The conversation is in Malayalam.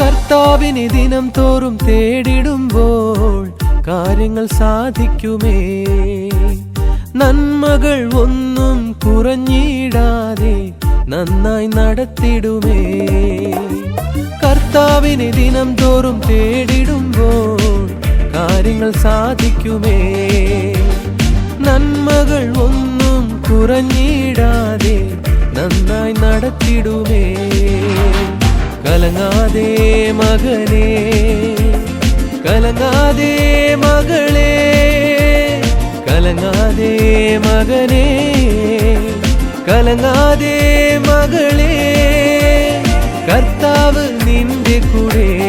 കർത്താവിനെ ദിനം തോറും തേടിടുമ്പോൾ കാര്യങ്ങൾ സാധിക്കുമേ. നന്മകൾ ഒന്നും കുറഞ്ഞിടാതെ നന്നായി നടത്തിടുമേ. കർത്താവിനെ ദിനം തോറും തേടിടുമ്പോൾ കാര്യങ്ങൾ സാധിക്കുമേ. നന്മകൾ ഒന്നും കുറഞ്ഞിടാതെ നന്നായി നടത്തിടുമേ. കലങ്ങാതെ മകനേ, കലങ്ങാതെ മകളേ, കലങ്ങാതെ മകനേ, കലങ്ങാതെ മകളേ, കർത്താവ് നിന്റെ കൂടെ.